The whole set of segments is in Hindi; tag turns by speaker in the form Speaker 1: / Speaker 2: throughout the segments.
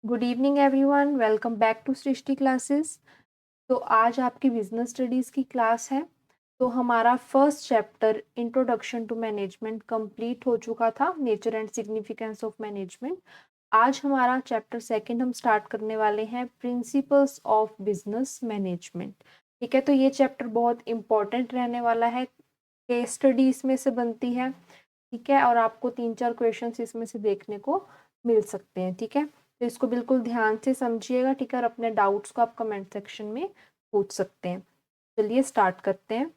Speaker 1: Good evening everyone, welcome back to Srishti classes. तो आज आपकी बिजनेस स्टडीज़ की क्लास है। तो हमारा first chapter introduction to management complete हो चुका था, nature and significance of management. आज हमारा चैप्टर सेकंड हम स्टार्ट करने वाले हैं, प्रिंसिपल्स ऑफ बिजनेस मैनेजमेंट। ठीक है, तो ये चैप्टर बहुत इंपॉर्टेंट रहने वाला है, केस स्टडी इसमें से बनती है। ठीक है, और आपको 3-4 क्वेश्चंस इसमें से देखने को मिल सकते हैं। ठीक है, तो इसको बिल्कुल ध्यान से समझिएगा। ठीक है, और अपने डाउट्स को आप कमेंट सेक्शन में पूछ सकते हैं। चलिए स्टार्ट करते हैं।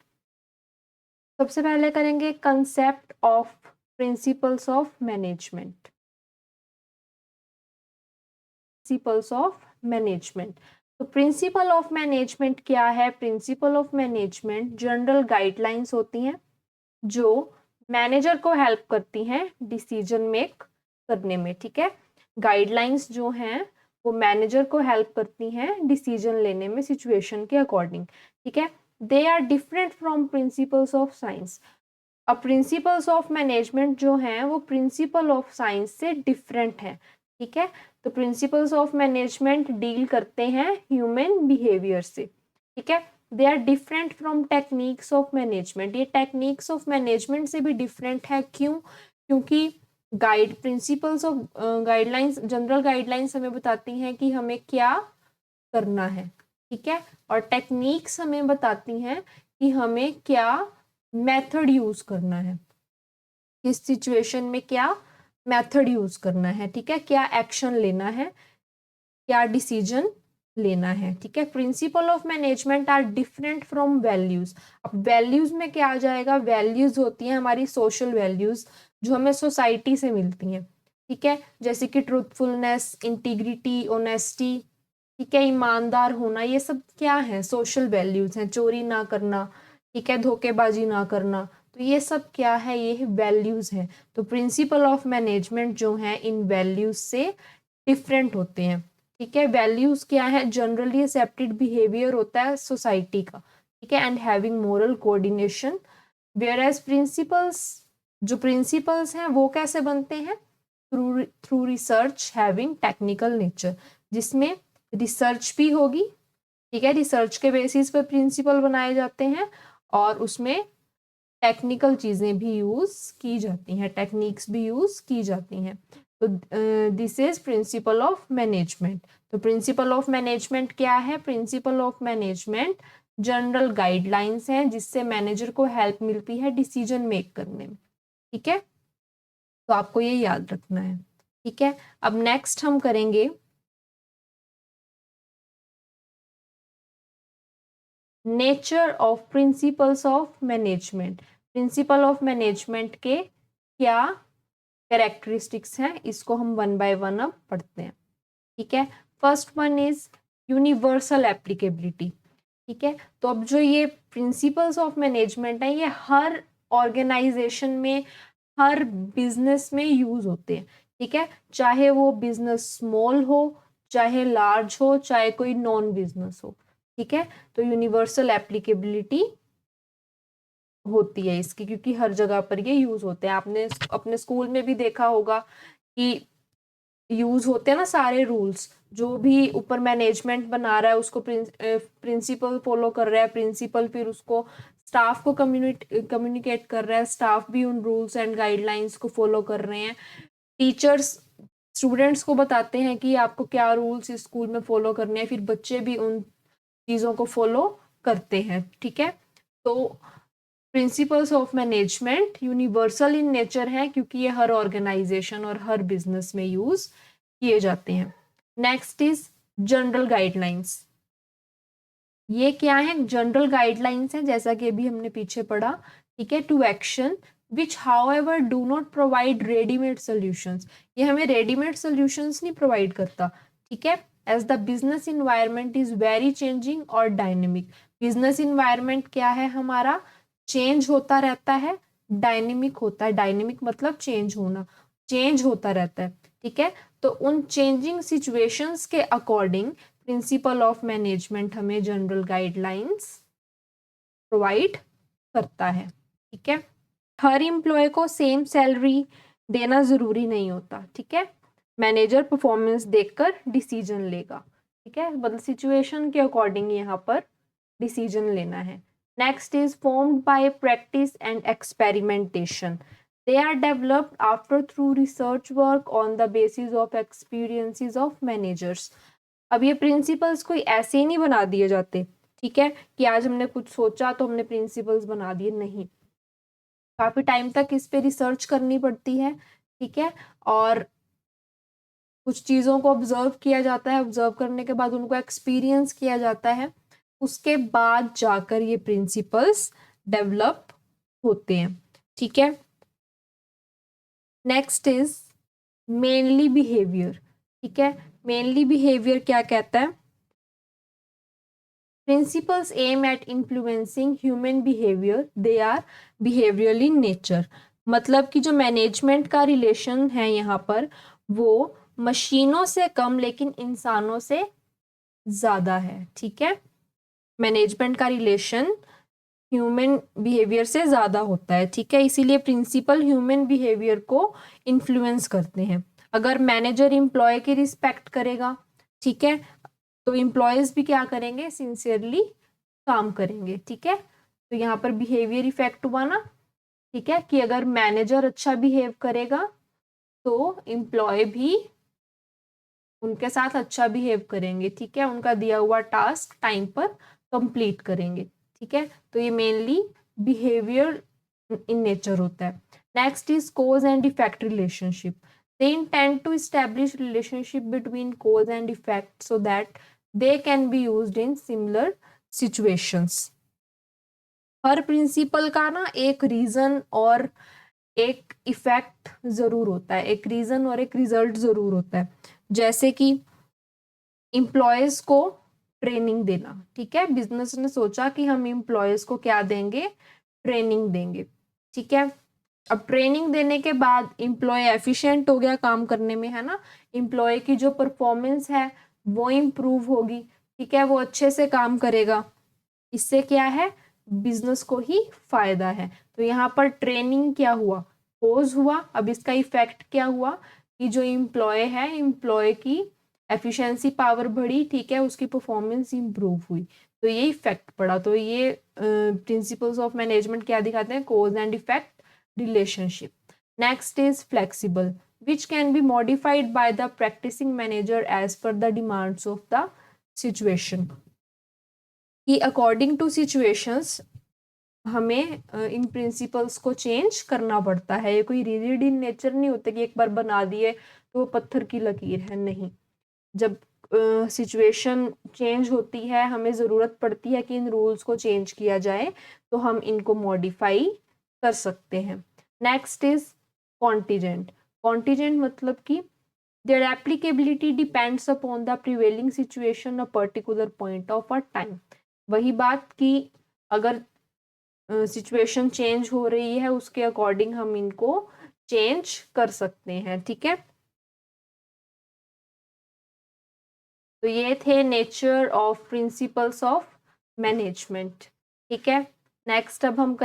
Speaker 1: सबसे पहले करेंगे concept of principles of management. Principles of management, तो प्रिंसिपल ऑफ मैनेजमेंट क्या है? Principle of management general guidelines होती हैं जो मैनेजर को हेल्प करती हैं डिसीजन मेक करने में। ठीक है, गाइडलाइंस जो हैं वो मैनेजर को हेल्प करती हैं डिसीजन लेने में सिचुएशन के अकॉर्डिंग। ठीक है, they are different from principles of science. अब प्रिंसिपल्स ऑफ मैनेजमेंट जो हैं वो प्रिंसिपल ऑफ साइंस से डिफरेंट है। ठीक है, तो प्रिंसिपल्स ऑफ मैनेजमेंट डील करते हैं ह्यूमन बिहेवियर से। ठीक है, they are different from techniques of management. ये टेक्निक्स ऑफ मैनेजमेंट से भी डिफरेंट है। क्यों? क्योंकि principles of guidelines, general guidelines हमें बताती हैं कि हमें क्या करना है। ठीक है, और टेक्निक्स हमें बताती हैं कि हमें क्या मेथड यूज करना है, किस सिचुएशन में क्या मेथड यूज करना है। ठीक है, क्या एक्शन लेना है, क्या डिसीजन लेना है। ठीक है, principle of management are different from values. अब वैल्यूज में क्या आ जाएगा? वैल्यूज होती हैं हमारी सोशल वैल्यूज जो हमें सोसाइटी से मिलती हैं। ठीक है, जैसे कि ट्रूथफुलनेस, इंटीग्रिटी, ऑनेस्टी, ठीक है, ईमानदार होना, ये सब क्या है? सोशल वैल्यूज हैं। चोरी ना करना, ठीक है, धोखेबाजी ना करना, तो ये सब क्या है? ये वैल्यूज हैं। तो प्रिंसिपल ऑफ मैनेजमेंट जो है इन वैल्यूज से डिफरेंट होते हैं। ठीक है, वैल्यूज क्या है? जनरली एक्सेप्टेड बिहेवियर होता है सोसाइटी का। ठीक है, and having moral coordination. Whereas principles, जो प्रिंसिपल्स हैं वो कैसे बनते हैं? Through research having technical nature, जिसमें रिसर्च भी होगी। ठीक है, रिसर्च के बेसिस पर प्रिंसिपल बनाए जाते हैं और उसमें टेक्निकल चीजें भी यूज की जाती हैं, टेक्निक्स भी यूज की जाती हैं। तो this is principal of management. तो प्रिंसिपल ऑफ मैनेजमेंट क्या है? Principle of management general guidelines हैं जिससे मैनेजर को हेल्प मिलती है डिसीजन मेक करने में। ठीक है, तो आपको ये याद रखना है। ठीक है, अब नेक्स्ट हम करेंगे nature of principles of management. Principal of management के क्या कैरेक्टरिस्टिक्स हैं, इसको हम वन बाय वन अब पढ़ते हैं। ठीक है, first one is universal applicability. ठीक है, तो अब जो ये प्रिंसिपल्स ऑफ मैनेजमेंट है ये हर ऑर्गेनाइजेशन में, हर बिजनेस में यूज होते हैं। ठीक है, चाहे वो बिजनेस स्मॉल हो, चाहे लार्ज हो, चाहे कोई नॉन बिजनेस हो। ठीक है, तो यूनिवर्सल एप्लीकेबिलिटी होती है इसकी, क्योंकि हर जगह पर ये यूज होते हैं। आपने अपने स्कूल में भी देखा होगा कि यूज होते हैं ना सारे रूल्स। जो भी ऊपर मैनेजमेंट बना रहा है उसको प्रिंसिपल फॉलो कर रहा है, प्रिंसिपल फिर उसको स्टाफ को कम्युनिकेट कर रहा है, स्टाफ भी उन रूल्स एंड गाइडलाइंस को फॉलो कर रहे हैं। टीचर्स स्टूडेंट्स को बताते हैं कि आपको क्या रूल्स इस स्कूल में फॉलो करने हैं, फिर बच्चे भी उन चीज़ों को फॉलो करते हैं। ठीक है, तो principles of management universal in nature है क्योंकि ये हर ऑर्गेनाइजेशन और हर बिजनेस में यूज किए जाते हैं। Next is general guidelines. ये क्या है? जनरल गाइडलाइंस है, जैसा कि अभी हमने पीछे पढ़ा। ठीक है, to action which however do not provide readymade solutions. ये हमें रेडीमेड सॉल्यूशंस नहीं प्रोवाइड करता। ठीक है, as the business environment is very changing और डायनेमिक। बिजनेस इन्वायरमेंट क्या है हमारा? चेंज होता रहता है, डायनेमिक होता है। डायनेमिक मतलब चेंज होना, चेंज होता रहता है। ठीक है, तो उन चेंजिंग सिचुएशंस के अकॉर्डिंग प्रिंसिपल ऑफ मैनेजमेंट हमें जनरल गाइडलाइंस प्रोवाइड करता है। ठीक है, हर एम्प्लॉय को सेम सैलरी देना जरूरी नहीं होता। ठीक है, मैनेजर परफॉर्मेंस देखकर डिसीजन लेगा, ठीक है, मतलब सिचुएशन के अकॉर्डिंग यहाँ पर डिसीजन लेना है। Next is formed by practice and experimentation, they are developed after through research work on the basis of experiences of managers. अब ये प्रिंसिपल्स कोई ऐसे ही नहीं बना दिए जाते, ठीक है, कि आज हमने कुछ सोचा तो हमने प्रिंसिपल्स बना दिए, नहीं, काफी टाइम तक इस पे रिसर्च करनी पड़ती है, ठीक है, और कुछ चीज़ों को ऑब्जर्व किया जाता है, ऑब्जर्व करने के बाद उनको एक्सपीरियंस किया जाता है, उसके बाद जाकर ये प्रिंसिपल्स डेवलप होते हैं, ठीक है। नेक्स्ट इज मेनली बिहेवियर, ठीक है, मेनली बिहेवियर क्या कहता है, principles aim at influencing human behaviour, they are behavioural in nature, मतलब कि जो मैनेजमेंट का रिलेशन है यहाँ पर वो मशीनों से कम लेकिन इंसानों से ज्यादा है, ठीक है, मैनेजमेंट का रिलेशन ह्यूमन बिहेवियर से ज्यादा होता है, ठीक है, इसीलिए प्रिंसिपल ह्यूमन बिहेवियर को इन्फ्लुएंस करते हैं। अगर मैनेजर एम्प्लॉय की रिस्पेक्ट करेगा, ठीक है, तो एम्प्लॉयज भी क्या करेंगे, सिंसियरली काम करेंगे, ठीक है, तो यहाँ पर बिहेवियर इफेक्ट हुआ ना, ठीक है, कि अगर मैनेजर अच्छा बिहेव करेगा तो एम्प्लॉय भी उनके साथ अच्छा बिहेव करेंगे, ठीक है, उनका दिया हुआ टास्क टाइम पर कंप्लीट करेंगे, ठीक है, तो ये मेनली बिहेवियर इन नेचर होता है। Next is cause and effect relationship, they intend to establish relationship between cause and effect so that they can be used in similar situations. हर प्रिंसिपल का ना एक रीजन और एक इफेक्ट जरूर होता है, एक रीजन और एक रिजल्ट जरूर होता है, जैसे कि एम्प्लॉयज को ट्रेनिंग देना, ठीक है, बिजनेस ने सोचा कि हम एम्प्लॉयज को क्या देंगे, ट्रेनिंग देंगे, ठीक है, अब ट्रेनिंग देने के बाद एम्प्लॉय एफिशिएंट हो गया काम करने में, है ना, एम्प्लॉय की जो परफॉर्मेंस है वो इम्प्रूव होगी, ठीक है, वो अच्छे से काम करेगा, इससे क्या है, बिजनेस को ही फायदा है। तो यहाँ पर ट्रेनिंग क्या हुआ, कोज हुआ, अब इसका इफेक्ट क्या हुआ कि जो एम्प्लॉय है, एम्प्लॉय की एफिशिएंसी पावर बढ़ी, ठीक है, उसकी परफॉर्मेंस इंप्रूव हुई, तो ये इफेक्ट पड़ा। तो ये प्रिंसिपल्स ऑफ मैनेजमेंट क्या दिखाते हैं, cause and effect relationship. Next is flexible, which can be modified by the practicing manager as per the demands of the situation, कि अकॉर्डिंग टू सिचुएशंस हमें इन प्रिंसिपल्स को चेंज करना पड़ता है, ये कोई रिजिड इन नेचर नहीं होते कि एक बार बना दिए तो वो पत्थर की लकीर है, नहीं, जब सिचुएशन चेंज होती है, हमें ज़रूरत पड़ती है कि इन रूल्स को चेंज किया जाए, तो हम इनको मॉडिफाई कर सकते हैं। नेक्स्ट इज कॉन्टीजेंट, कॉन्टीजेंट मतलब कि their applicability depends upon the prevailing situation a particular point of a time, वही बात कि अगर सिचुएशन चेंज हो रही है उसके अकॉर्डिंग हम इनको चेंज कर सकते हैं, ठीक है, तो ये थे nature of principles of management, ठीक है। नेक्स्ट अब हम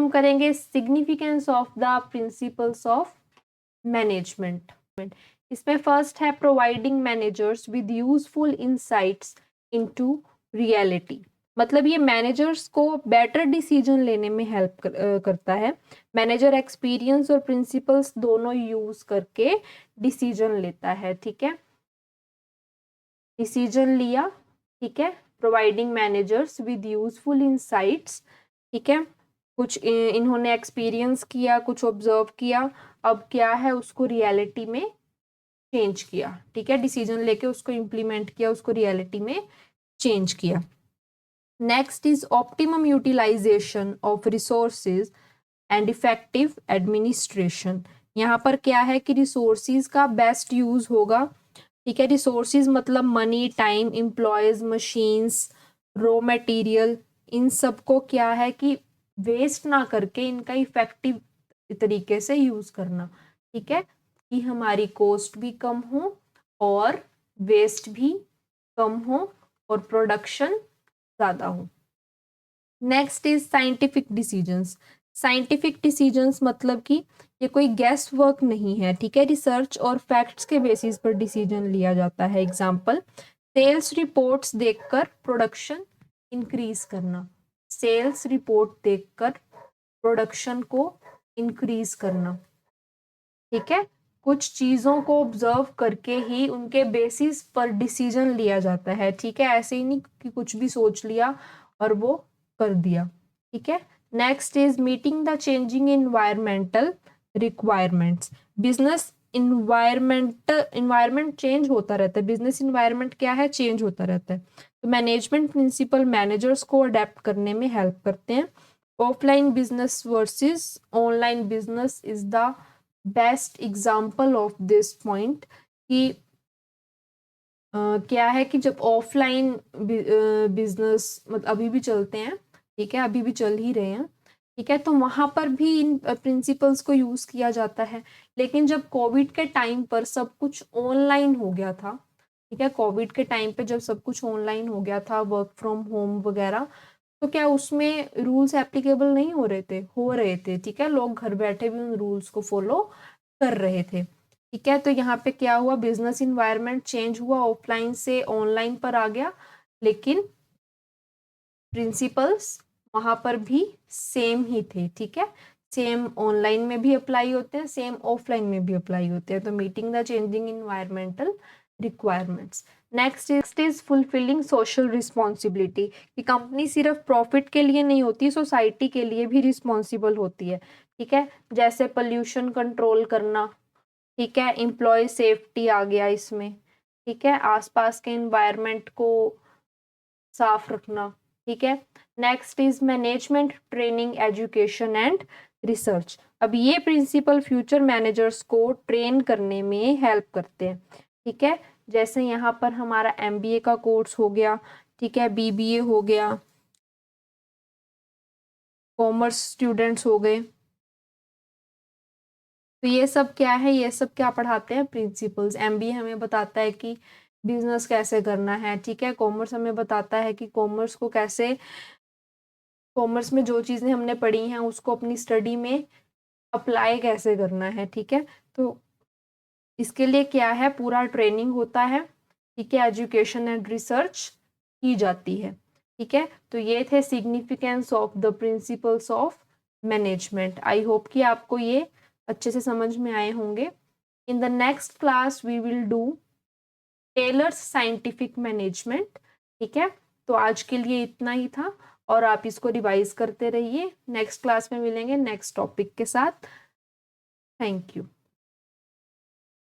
Speaker 1: करेंगे significance of the principles of management. इसमें फर्स्ट है providing managers with useful insights into reality, मतलब ये मैनेजर्स को बेटर डिसीजन लेने में हेल्प करता है। मैनेजर एक्सपीरियंस और प्रिंसिपल्स दोनों यूज करके डिसीजन लेता है, ठीक है, डिसीजन लिया, ठीक है, providing managers with useful insights, ठीक है, कुछ इन्होंने एक्सपीरियंस किया, कुछ ऑब्जर्व किया, अब क्या है उसको रियलिटी में चेंज किया, ठीक है, डिसीजन लेके उसको इम्प्लीमेंट किया, उसको रियलिटी में चेंज किया। Next is optimum utilization of resources and effective administration, यहाँ पर क्या है कि रिसोर्सेज का बेस्ट यूज होगा, ठीक है, रिसोर्सेज मतलब money, time, employees, machines, raw material, इन सबको क्या है कि वेस्ट ना करके इनका इफेक्टिव तरीके से यूज करना, ठीक है, कि हमारी कॉस्ट भी कम हो और वेस्ट भी कम हो और प्रोडक्शन ज़्यादा हो। Next is scientific decisions, scientific decisions मतलब कि ये कोई गेस वर्क नहीं है, ठीक है, रिसर्च और फैक्ट्स के बेसिस पर डिसीजन लिया जाता है। एग्जाम्पल, सेल्स रिपोर्ट्स देखकर प्रोडक्शन इंक्रीज करना, सेल्स रिपोर्ट देखकर प्रोडक्शन को इंक्रीज करना, ठीक है। कुछ चीजों को ऑब्जर्व करके ही उनके बेसिस पर डिसीजन लिया जाता है, ठीक है, ऐसे ही नहीं कि कुछ भी सोच लिया और वो कर दिया, ठीक है। Next is meeting the changing environmental requirements. Business environment change होता रहता है, बिजनेस इन्वायरमेंट क्या है, चेंज होता रहता है। तो मैनेजमेंट प्रिंसिपल मैनेजर्स को अडेप्ट करने में हेल्प करते हैं। Offline business versus online business is the best example of this point कि क्या है कि जब ऑफलाइन बिजनेस मतलब अभी भी चलते हैं, ठीक है, अभी भी चल ही रहे हैं, ठीक है, तो वहां पर भी इन प्रिंसिपल्स को यूज किया जाता है। लेकिन जब कोविड के टाइम पर सब कुछ ऑनलाइन हो गया था, ठीक है, कोविड के टाइम पे जब सब कुछ ऑनलाइन हो गया था, वर्क फ्रॉम होम वगैरह, तो क्या उसमें रूल्स एप्लीकेबल नहीं हो रहे थे, हो रहे थे, ठीक है, लोग घर बैठे भी उन रूल्स को फॉलो कर रहे थे, ठीक है। तो यहाँ पे क्या हुआ, बिजनेस इन्वायरमेंट चेंज हुआ, ऑफलाइन से ऑनलाइन पर आ गया, लेकिन प्रिंसिपल्स वहां पर भी सेम ही थे, ठीक है, सेम ऑनलाइन में भी अप्लाई होते हैं, सेम ऑफलाइन में भी अप्लाई होते हैं। तो meeting the changing environmental requirements. Next is fulfilling social responsibility, कि कंपनी सिर्फ प्रॉफिट के लिए नहीं होती, सोसाइटी के लिए भी रिस्पॉन्सिबल होती है, ठीक है, जैसे पोल्यूशन कंट्रोल करना, ठीक है, एम्प्लॉय सेफ्टी आ गया इसमें, ठीक है, आसपास के एनवायरनमेंट को साफ रखना, ठीक है। Next is management training education and research. अब ये प्रिंसिपल फ्यूचर मैनेजर्स को ट्रेन करने में हेल्प करते हैं, ठीक है, जैसे यहाँ पर हमारा एमबीए का कोर्स हो गया, ठीक है, बीबीए हो गया, कॉमर्स स्टूडेंट्स हो गए, तो ये सब क्या है, ये सब क्या पढ़ाते हैं, प्रिंसिपल्स। एमबीए हमें बताता है कि बिजनेस कैसे करना है, ठीक है, कॉमर्स हमें बताता है कि कॉमर्स को कैसे, कॉमर्स में जो चीज़ें हमने पढ़ी हैं उसको अपनी स्टडी में अप्लाई कैसे करना है, ठीक है। तो इसके लिए क्या है, पूरा ट्रेनिंग होता है, ठीक है, एजुकेशन एंड रिसर्च की जाती है, ठीक है। तो ये थे significance of the principles of management. I hope कि आपको ये अच्छे से समझ में आए होंगे। In the next class we will do Taylor's scientific management, ठीक है। तो आज के लिए इतना ही था और आप इसको रिवाइज करते रहिए। नेक्स्ट क्लास में मिलेंगे नेक्स्ट टॉपिक के साथ। Thank you.